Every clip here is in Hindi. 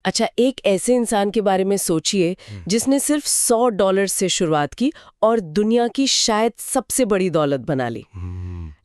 अच्छा, एक ऐसे इंसान के बारे में सोचिए जिसने सिर्फ $100 से शुरुआत की और दुनिया की शायद सबसे बड़ी दौलत बना ली।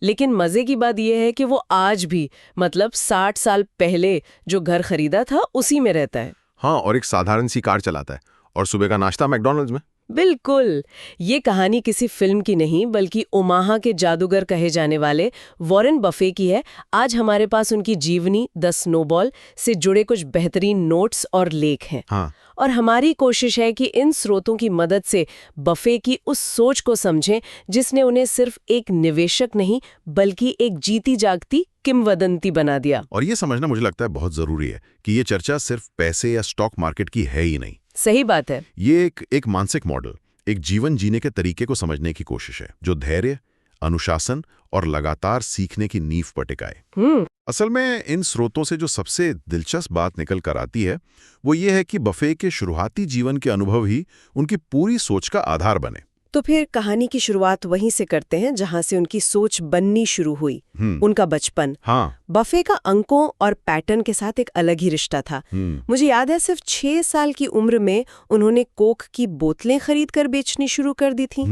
लेकिन मजे की बात यह है कि वो आज भी, मतलब 60 साल पहले जो घर खरीदा था उसी में रहता है। हाँ, और एक साधारण सी कार चलाता है और सुबह का नाश्ता मैकडॉनल्ड्स में। बिल्कुल। ये कहानी किसी फिल्म की नहीं बल्कि ओमाहा के जादूगर कहे जाने वाले वॉरेन बफे की है। आज हमारे पास उनकी जीवनी द स्नोबॉल से जुड़े कुछ बेहतरीन नोट्स और लेख हैं। हाँ। और हमारी कोशिश है कि इन स्रोतों की मदद से बफे की उस सोच को समझें जिसने उन्हें सिर्फ एक निवेशक नहीं बल्कि एक जीती जागती किंवदंती बना दिया। और ये समझना मुझे लगता है बहुत जरूरी है कि ये चर्चा सिर्फ पैसे या स्टॉक मार्केट की है ही नहीं। सही बात है। ये एक मानसिक मॉडल, एक जीवन जीने के तरीके को समझने की कोशिश है जो धैर्य, अनुशासन और लगातार सीखने की नींव पर टिकाए। असल में इन स्रोतों से जो सबसे दिलचस्प बात निकल कर आती है वो ये है कि बफे के शुरुआती जीवन के अनुभव ही उनकी पूरी सोच का आधार बने। तो फिर कहानी की शुरुआत वहीं से करते हैं जहां से उनकी सोच बननी शुरू हुई। उनका बचपन। हाँ। बफे का अंकों और पैटर्न के साथ एक अलग ही रिश्ता था। मुझे याद है सिर्फ 6 साल की उम्र में उन्होंने कोक की बोतलें खरीद कर बेचनी शुरू कर दी थी।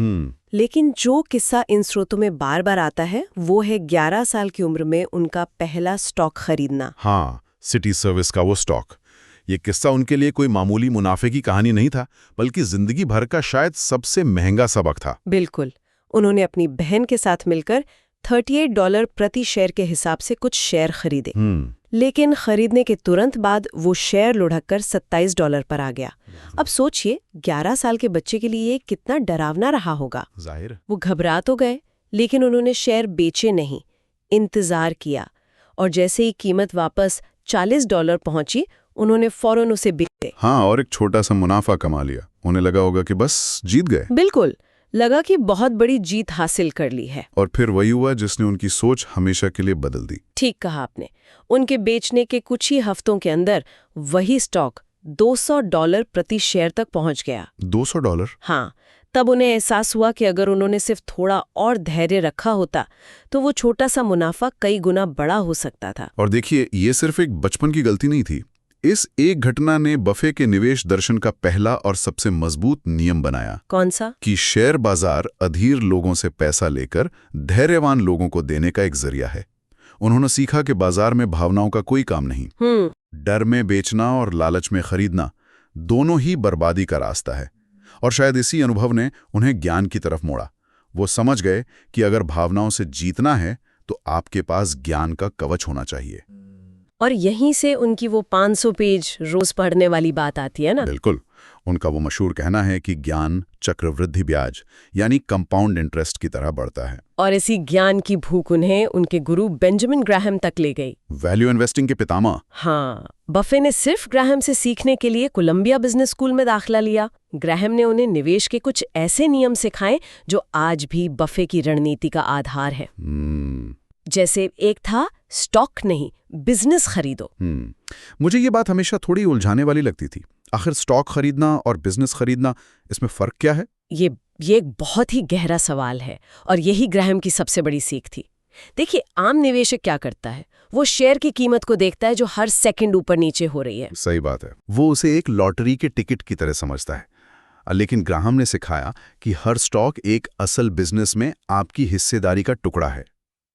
लेकिन जो किस्सा इन स्रोतों में बार बार आता है वो है 11 साल की उम्र में उनका पहला स्टॉक खरीदना। हाँ, सिटी सर्विस का वो स्टॉक। ये किस्सा उनके लिए कोई मामूली मुनाफे की कहानी नहीं था बल्कि जिंदगी भर का शायद सबसे महंगा सबक था। बिल्कुल। उन्होंने अपनी बहन के साथ मिलकर $38 प्रति शेयर के हिसाब से कुछ शेयर खरीदे। लेकिन खरीदने के तुरंत बाद वो शेयर लुढ़क कर $27 पर आ गया। अब सोचिए 11 साल के बच्चे के लिए कितना डरावना रहा होगा। जाहिर। वो घबरा तो गए लेकिन उन्होंने शेयर बेचे नहीं, इंतजार किया और जैसे ही कीमत वापस $40 पहुंची उन्होंने फौरन उसे बेच दिया। हाँ, और एक छोटा सा मुनाफा कमा लिया। उन्हें लगा होगा कि बस जीत गए। बिल्कुल, लगा कि बहुत बड़ी जीत हासिल कर ली है। और फिर वही हुआ जिसने उनकी सोच हमेशा के लिए बदल दी। ठीक कहा आपने। उनके बेचने के कुछ ही हफ्तों के अंदर वही स्टॉक $200 प्रति शेयर तक पहुंच गया। $200? हाँ। तब उन्हें एहसास हुआ कि अगर उन्होंने सिर्फ थोड़ा और धैर्य रखा होता तो वो छोटा सा मुनाफा कई गुना बड़ा हो सकता था। और देखिए, ये सिर्फ एक बचपन की गलती नहीं थी। इस एक घटना ने बफे के निवेश दर्शन का पहला और सबसे मजबूत नियम बनाया। कौन सा? कि शेयर बाजार अधीर लोगों से पैसा लेकर धैर्यवान लोगों को देने का एक जरिया है। उन्होंने सीखा कि बाजार में भावनाओं का कोई काम नहीं। डर में बेचना और लालच में खरीदना दोनों ही बर्बादी का रास्ता है। और शायद इसी अनुभव ने उन्हें ज्ञान की तरफ मोड़ा। वो समझ गए कि अगर भावनाओं से जीतना है तो आपके पास ज्ञान का कवच होना चाहिए। और यहीं से उनकी वो 500 पेज रोज पढ़ने वाली बात आती है ना। बिल्कुल। उनका वो मशहूर कहना है कि ज्ञान चक्रवृद्धि ब्याज यानी कंपाउंड इंटरेस्ट की तरह बढ़ता है। और इसी ज्ञान की भूख उन्हें उनके गुरु बेंजामिन ग्राहम तक ले गई। वैल्यू इन्वेस्टिंग के पितामह। हाँ, बफे ने सिर्फ ग्राहम से सीखने के लिए कोलंबिया बिजनेस स्कूल में दाखिला लिया। ग्राहम ने उन्हें निवेश के कुछ ऐसे नियम सिखाए जो आज भी बफे की रणनीति का आधार है। जैसे एक था स्टॉक नहीं, बिजनेस खरीदो। मुझे ये बात हमेशा थोड़ी उलझाने वाली लगती थी। आखिर स्टॉक खरीदना और बिजनेस खरीदना, इसमें फर्क क्या है? ये एक बहुत ही गहरा सवाल है और यही ग्राहम की सबसे बड़ी सीख थी। देखिए, आम निवेशक क्या करता है? वो शेयर की कीमत को देखता है जो हर सेकंड ऊपर नीचे हो रही है। सही बात है। वो उसे एक लॉटरी के टिकट की तरह समझता है। लेकिन ग्राहम ने सिखाया कि हर स्टॉक एक असल बिजनेस में आपकी हिस्सेदारी का टुकड़ा है।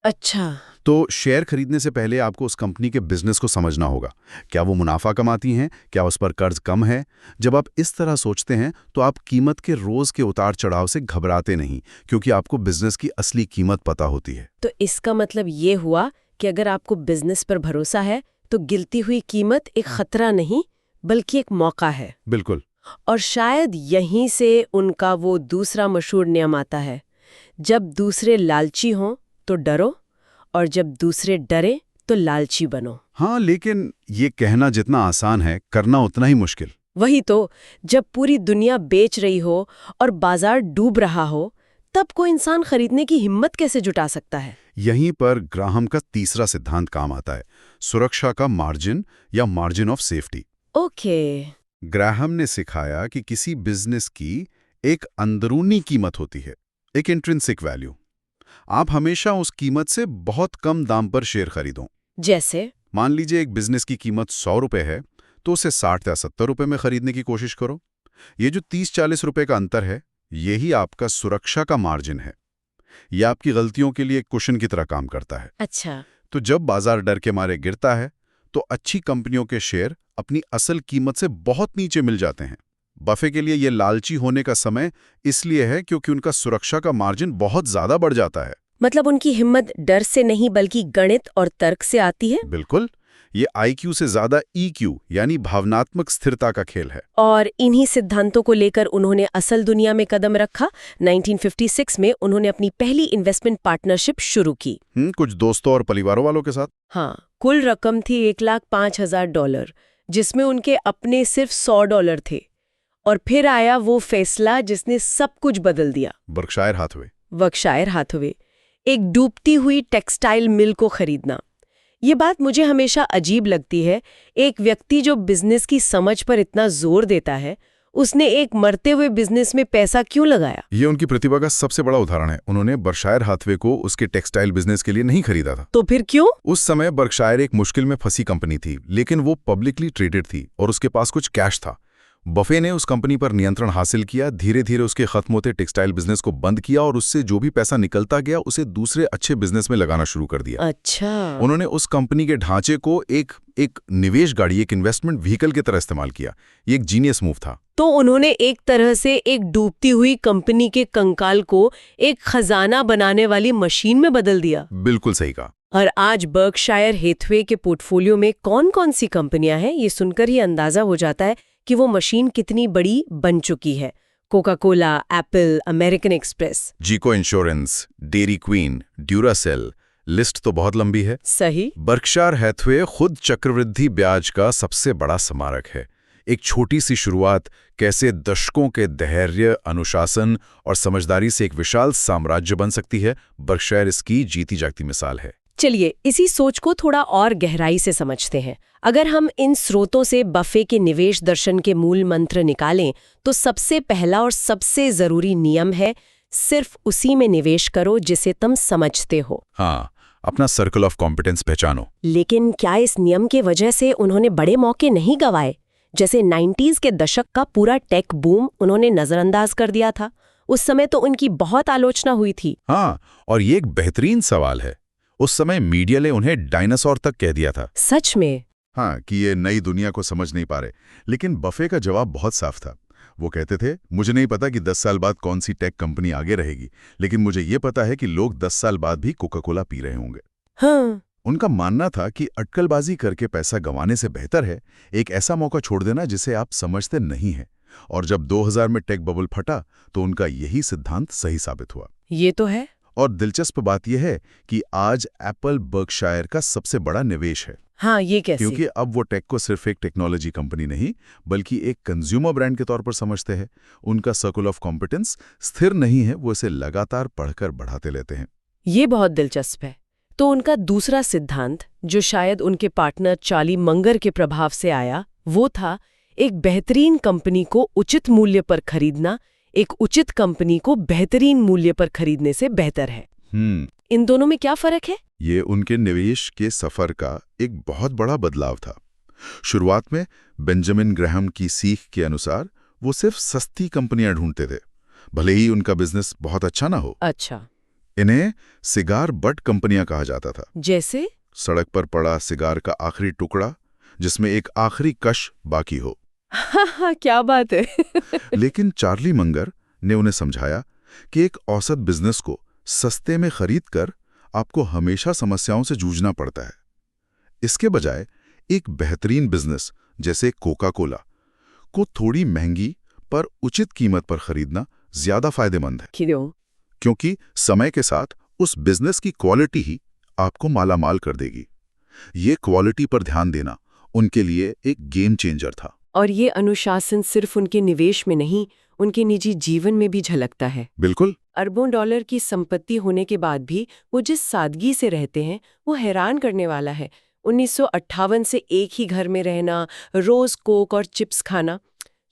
अच्छा। तो शेयर खरीदने से पहले आपको उस कंपनी के बिजनेस को समझना होगा। क्या वो मुनाफा कमाती हैं? क्या उस पर कर्ज कम है? जब आप इस तरह सोचते हैं तो आप कीमत के रोज के उतार चढ़ाव से घबराते नहीं, क्योंकि आपको बिजनेस की असली कीमत पता होती है। तो इसका मतलब ये हुआ कि अगर आपको बिजनेस पर भरोसा है तो गिरती हुई कीमत एक खतरा नहीं बल्कि एक मौका है। बिल्कुल। और शायद यहीं से उनका वो दूसरा मशहूर नियम आता है, जब दूसरे लालची हों तो डरो और जब दूसरे डरे तो लालची बनो। हाँ, लेकिन ये कहना जितना आसान है, करना उतना ही मुश्किल। वही तो, जब पूरी दुनिया बेच रही हो और बाजार डूब रहा हो, तब कोई इंसान खरीदने की हिम्मत कैसे जुटा सकता है? यहीं पर ग्राहम का तीसरा सिद्धांत काम आता है, सुरक्षा का मार्जिन या margin of safety. Okay. Graham ने सिखाया कि किसी बिजनेस की एक अंदरूनी कीमत होती है, एक इंट्रिंसिक वैल्यू। आप हमेशा उस कीमत से बहुत कम दाम पर शेयर खरीदो। जैसे? मान लीजिए एक बिजनेस की कीमत ₹100 है, तो उसे 60 या 70 रुपए में खरीदने की कोशिश करो। ये जो 30-40 रुपए का अंतर है, यही आपका सुरक्षा का मार्जिन है। यह आपकी गलतियों के लिए कुशन की तरह काम करता है। अच्छा। तो जब बाजार डर के मारे गिरता है तो अच्छी कंपनियों के शेयर अपनी असल कीमत से बहुत नीचे मिल जाते हैं। बफे के लिए यह लालची होने का समय इसलिए है क्योंकि उनका सुरक्षा का मार्जिन बहुत ज्यादा बढ़ जाता है। मतलब उनकी हिम्मत डर से नहीं बल्कि गणित और तर्क से आती है। बिल्कुल, ये IQ से ज्यादा EQ यानी भावनात्मक स्थिरता का खेल है। और इन्हीं सिद्धांतों को लेकर उन्होंने असल दुनिया में कदम रखा। 1956 में उन्होंने अपनी पहली इन्वेस्टमेंट पार्टनरशिप शुरू की। कुछ दोस्तों और परिवारों वालों के साथ। हाँ, कुल रकम थी $1,05,000, जिसमें उनके अपने सिर्फ $100 थे। और फिर आया वो फैसला जिसने सब कुछ बदल दिया। बर्कशायर हाथवे, एक डूबती हुई टेक्सटाइल मिल को खरीदना। ये बात मुझे हमेशा अजीब लगती है। एक व्यक्ति जो बिजनेस की समझ पर इतना जोर देता है, उसने एक मरते हुए बिजनेस में पैसा क्यों लगाया? ये उनकी प्रतिभा का सबसे बड़ा उदाहरण है। उन्होंने बर्कशायर हाथवे को उसके टेक्सटाइल बिजनेस के लिए नहीं खरीदा था। तो फिर क्यों? उस समय बर्कशायर एक मुश्किल में फंसी कंपनी थी, लेकिन वो पब्लिकली ट्रेडेड थी और उसके पास कुछ कैश था। बफे ने उस कंपनी पर नियंत्रण हासिल किया, धीरे धीरे उसके खत्म होते टेक्सटाइल बिजनेस को बंद किया और उससे जो भी पैसा निकलता गया उसे दूसरे अच्छे बिजनेस में लगाना शुरू कर दिया। अच्छा। उन्होंने उस कंपनी के ढांचे को एक निवेश गाड़ी, एक इन्वेस्टमेंट व्हीकल की तरह इस्तेमाल किया। ये एक जीनियस मूव था। तो उन्होंने एक तरह से एक डूबती हुई कंपनी के कंकाल को एक खजाना बनाने वाली मशीन में बदल दिया। बिल्कुल सही कहा। और आज बर्कशायर हेथवे के पोर्टफोलियो में कौन-कौन सी कंपनियां हैं, ये सुनकर ही अंदाजा हो जाता है कि वो मशीन कितनी बड़ी बन चुकी है। Coca Cola, Apple, American Express, Geico insurance, Dairy Queen, Duracell, list तो बहुत लंबी है। सही। बर्कशायर हैथवे खुद चक्रवृद्धि ब्याज का सबसे बड़ा स्मारक है। एक छोटी सी शुरुआत कैसे दशकों के धैर्य, अनुशासन और समझदारी से एक विशाल साम्राज्य बन सकती है, बर्कशायर इसकी जीती जागती मिसाल है। चलिए इसी सोच को थोड़ा और गहराई से समझते हैं। अगर हम इन स्रोतों से बफे के निवेश दर्शन के मूल मंत्र निकालें तो सबसे पहला और सबसे जरूरी नियम है, सिर्फ उसी में निवेश करो जिसे तुम समझते हो। हाँ, अपना सर्कल ऑफ कॉम्पिटेंस पहचानो। लेकिन क्या इस नियम के वजह से उन्होंने बड़े मौके नहीं गंवाए? जैसे 90s के दशक का पूरा टेक बूम उन्होंने नजरअंदाज कर दिया था। उस समय तो उनकी बहुत आलोचना हुई थी। हाँ, और ये एक बेहतरीन सवाल है। उस समय मीडिया ने उन्हें डायनासोर तक कह दिया था। सच में? हाँ, कि ये नई दुनिया को समझ नहीं पा रहे। लेकिन बफे का जवाब बहुत साफ था। वो कहते थे, मुझे नहीं पता कि 10 साल बाद कौन सी टेक कंपनी आगे रहेगी, लेकिन मुझे ये पता है कि लोग 10 साल बाद भी कोका कोला पी रहे होंगे। हाँ। उनका मानना था कि अटकलबाजी करके पैसा गंवाने से बेहतर है एक ऐसा मौका छोड़ देना जिसे आप समझते नहीं हैं। और जब 2000 में टेक बबल फटा तो उनका यही सिद्धांत सही साबित हुआ। ये तो है। और दिलचस्प बात यह है कि आज एप्पल बर्कशायर का सबसे बड़ा निवेश है। हाँ, ये कैसे? क्योंकि अब वो टेक को सिर्फ एक टेक्नोलॉजी कंपनी नहीं बल्कि एक कंज्यूमर ब्रांड के तौर पर समझते हैं। उनका सर्कल ऑफ कॉम्पिटेंस स्थिर नहीं है, वो इसे लगातार पढ़कर बढ़ाते लेते हैं। ये बहुत दिलचस्प है। तो उनका दूसरा सिद्धांत, जो शायद उनके पार्टनर चार्ली मंगर के प्रभाव से आया, वो था एक बेहतरीन कंपनी को उचित मूल्य पर खरीदना एक उचित कंपनी को बेहतरीन मूल्य पर खरीदने से बेहतर है। इन दोनों में क्या फर्क है? ये उनके निवेश के सफर का एक बहुत बड़ा बदलाव था। शुरुआत में बेंजामिन ग्राहम की सीख के अनुसार वो सिर्फ सस्ती कंपनियां ढूंढते थे, भले ही उनका बिजनेस बहुत अच्छा ना हो। अच्छा। इन्हें सिगार बट कंपनियां कहा जाता था। जैसे? सड़क पर पड़ा सिगार का आखिरी टुकड़ा जिसमें एक आखिरी कश बाकी हो। हाँ, क्या बात है। लेकिन चार्ली मंगर ने उन्हें समझाया कि एक औसत बिजनेस को सस्ते में खरीदकर आपको हमेशा समस्याओं से जूझना पड़ता है। इसके बजाय एक बेहतरीन बिजनेस जैसे कोका कोला को थोड़ी महंगी पर उचित कीमत पर खरीदना ज्यादा फायदेमंद है। क्यों? क्योंकि समय के साथ उस बिजनेस की क्वालिटी ही आपको मालामाल कर देगी। ये क्वालिटी पर ध्यान देना उनके लिए एक गेम चेंजर था। और ये अनुशासन सिर्फ उनके निवेश में नहीं, उनके निजी जीवन में भी झलकता है। बिल्कुल। अरबों डॉलर की संपत्ति होने के बाद भी वो जिस सादगी से रहते हैं वो हैरान करने वाला है। 1958 से एक ही घर में रहना, रोज कोक और चिप्स खाना,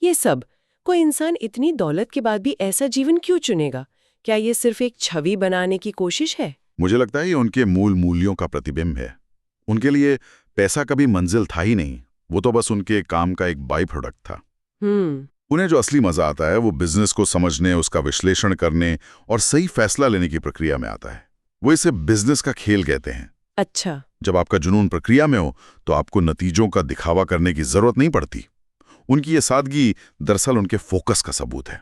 ये सब। कोई इंसान इतनी दौलत के बाद भी ऐसा जीवन क्यों चुनेगा? क्या ये सिर्फ एक छवि बनाने की कोशिश है? मुझे लगता है ये उनके मूल मूल्यों का प्रतिबिंब है। उनके लिए पैसा कभी मंजिल था ही नहीं, वो तो बस उनके काम का एक बाई प्रोडक्ट था। हम्म उन्हें जो असली मजा आता है वो बिजनेस को समझने, उसका विश्लेषण करने और सही फैसला लेने की प्रक्रिया में आता है। वो इसे बिजनेस का खेल कहते हैं। अच्छा। जब आपका जुनून प्रक्रिया में हो तो आपको नतीजों का दिखावा करने की जरूरत नहीं पड़ती। उनकी ये सादगी दरअसल उनके फोकस का सबूत है।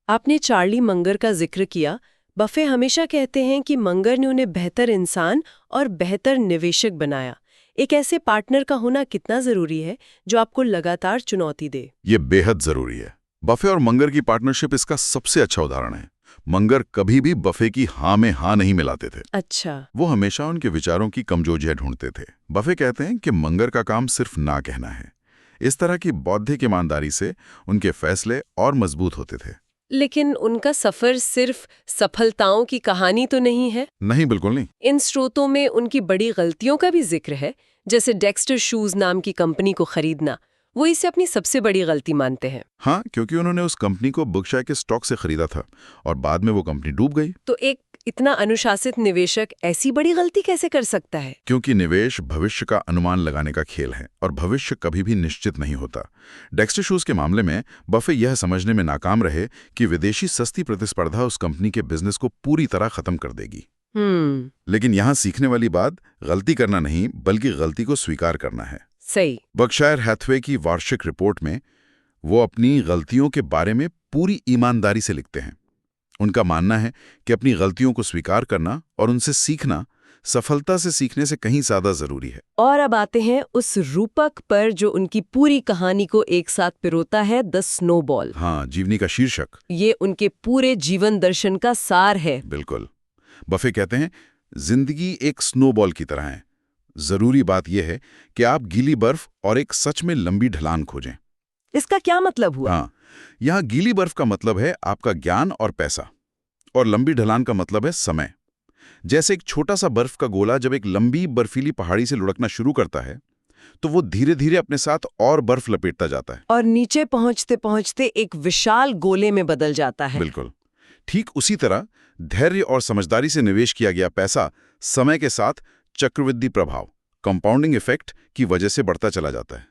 आपने चार्ली मंगर का जिक्र किया। बफे हमेशा कहते हैं कि मंगर ने उन्हें बेहतर इंसान और बेहतर निवेशक बनाया। एक ऐसे पार्टनर का होना कितना जरूरी है जो आपको लगातार चुनौती दे? ये बेहद जरूरी है। बफे और मंगर की पार्टनरशिप इसका सबसे अच्छा उदाहरण है। मंगर कभी भी बफे की हाँ में हाँ नहीं मिलाते थे। अच्छा। वो हमेशा उनके विचारों की कमजोरियां ढूंढते थे। बफे कहते हैं कि मंगर का काम सिर्फ ना कहना है। इस तरह की बौद्धिक ईमानदारी से उनके फैसले और मजबूत होते थे। लेकिन उनका सफर सिर्फ सफलताओं की कहानी तो नहीं है। नहीं, बिल्कुल नहीं। इन स्रोतों में उनकी बड़ी गलतियों का भी जिक्र है, जैसे डेक्स्टर शूज नाम की कंपनी को खरीदना। वो इसे अपनी सबसे बड़ी गलती मानते हैं। हाँ, क्योंकि उन्होंने उस कंपनी को बुकशायर के स्टॉक से खरीदा था और बाद में वो कंपनी डूब गई। तो एक इतना अनुशासित निवेशक ऐसी बड़ी गलती कैसे कर सकता है? क्योंकि निवेश भविष्य का अनुमान लगाने का खेल है और भविष्य कभी भी निश्चित नहीं होता। डेक्स्टर शूज के मामले में बफे यह समझने में नाकाम रहे कि विदेशी सस्ती प्रतिस्पर्धा उस कंपनी के बिजनेस को पूरी तरह खत्म कर देगी। लेकिन यहाँ सीखने वाली बात गलती करना नहीं, बल्कि गलती को स्वीकार करना है। सही। बर्कशायर हैथवे की वार्षिक रिपोर्ट में वो अपनी गलतियों के बारे में पूरी ईमानदारी से लिखते हैं। उनका मानना है कि अपनी गलतियों को स्वीकार करना और उनसे सीखना सफलता से सीखने से कहीं ज्यादा जरूरी है। और अब आते हैं उस रूपक पर जो उनकी पूरी कहानी को एक साथ पिरोता है, द स्नोबॉल। हाँ, जीवनी का शीर्षक। ये उनके पूरे जीवन दर्शन का सार है। बिल्कुल। बफे कहते हैं, जिंदगी एक स्नोबॉल की तरह है। जरूरी बात यह है कि आप गीली बर्फ और एक सच में लंबी ढलान खोजें। इसका क्या मतलब हुआ? हाँ, यहाँ गीली बर्फ का मतलब है आपका ज्ञान और पैसा, और लंबी ढलान का मतलब है समय। जैसे एक छोटा सा बर्फ का गोला जब एक लंबी बर्फीली पहाड़ी से लुढ़कना शुरू करता है तो वो धीरे धीरे अपने साथ और बर्फ लपेटता जाता है और नीचे पहुंचते पहुंचते एक विशाल गोले में बदल जाता है। बिल्कुल। ठीक उसी तरह धैर्य और समझदारी से निवेश किया गया पैसा समय के साथ चक्रवृद्धि प्रभाव, कंपाउंडिंग इफेक्ट की वजह से बढ़ता चला जाता है।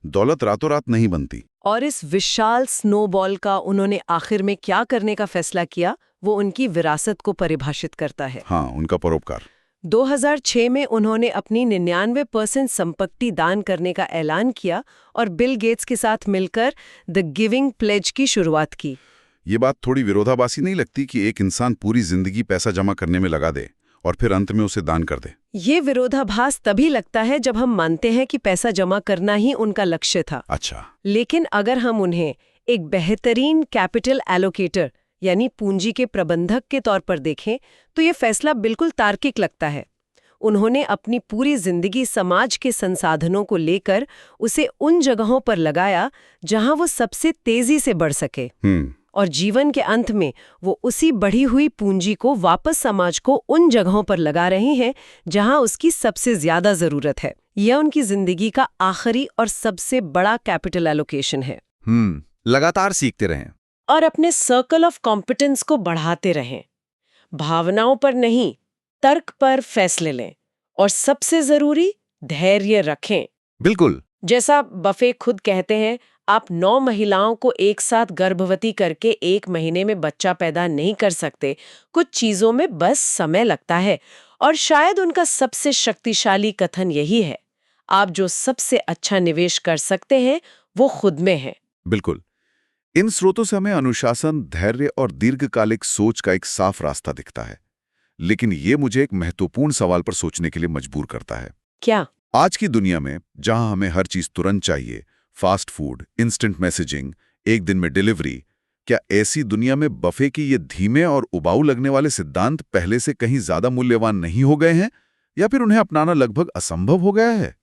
दौलत रातों रात नहीं बनती। और इस विशाल स्नोबॉल का उन्होंने आखिर में क्या करने का फैसला किया, वो उनकी विरासत को परिभाषित करता है। हाँ, उनका परोपकार। 2006 में उन्होंने अपनी 99% संपत्ति दान करने का ऐलान किया और बिल गेट्स के साथ मिलकर द गिविंग प्लेज की शुरुआत की। ये बात थोड़ी विरोधाभासी नहीं लगती कि एक इंसान पूरी जिंदगी पैसा जमा करने में लगा दे और फिर अंत में उसे दान कर दे? ये विरोधाभास तभी लगता है जब हम मानते हैं कि पैसा जमा करना ही उनका लक्ष्य था। अच्छा। लेकिन अगर हम उन्हें एक बेहतरीन कैपिटल एलोकेटर यानी पूंजी के प्रबंधक के तौर पर देखें तो ये फैसला बिल्कुल तार्किक लगता है। उन्होंने अपनी पूरी जिंदगी समाज के संसाधनों को लेकर उसे उन जगहों पर लगाया जहां वो सबसे तेजी से बढ़ सके, और जीवन के अंत में वो उसी बढ़ी हुई पूंजी को वापस समाज को उन जगहों पर लगा रहे हैं जहां उसकी सबसे ज्यादा जरूरत है। यह उनकी जिंदगी का आखिरी और सबसे बड़ा कैपिटल एलोकेशन है। लगातार सीखते रहें और अपने सर्कल ऑफ कॉम्पिटेंस को बढ़ाते रहें। भावनाओं पर नहीं, तर्क पर फैसले लें और सबसे जरूरी धैर्य रखें। बिल्कुल। जैसा बफे खुद कहते हैं, आप 9 महिलाओं को एक साथ गर्भवती करके 1 महीने में बच्चा पैदा नहीं कर सकते। कुछ चीजों में बस समय लगता है। और शायद उनका सबसे शक्तिशाली कथन यही है, आप जो सबसे अच्छा निवेश कर सकते हैं वो खुद में है। बिल्कुल। इन स्रोतों से हमें अनुशासन, धैर्य और दीर्घकालिक सोच का एक साफ रास्ता दिखता है। लेकिन ये मुझे एक महत्वपूर्ण सवाल पर सोचने के लिए मजबूर करता है। क्या? आज की दुनिया में जहां हमें हर चीज तुरंत चाहिए, फास्ट फूड, इंस्टेंट मैसेजिंग, एक दिन में डिलीवरी, क्या ऐसी दुनिया में बफे के ये धीमे और उबाऊ लगने वाले सिद्धांत पहले से कहीं ज्यादा मूल्यवान नहीं हो गए हैं, या फिर उन्हें अपनाना लगभग असंभव हो गया है?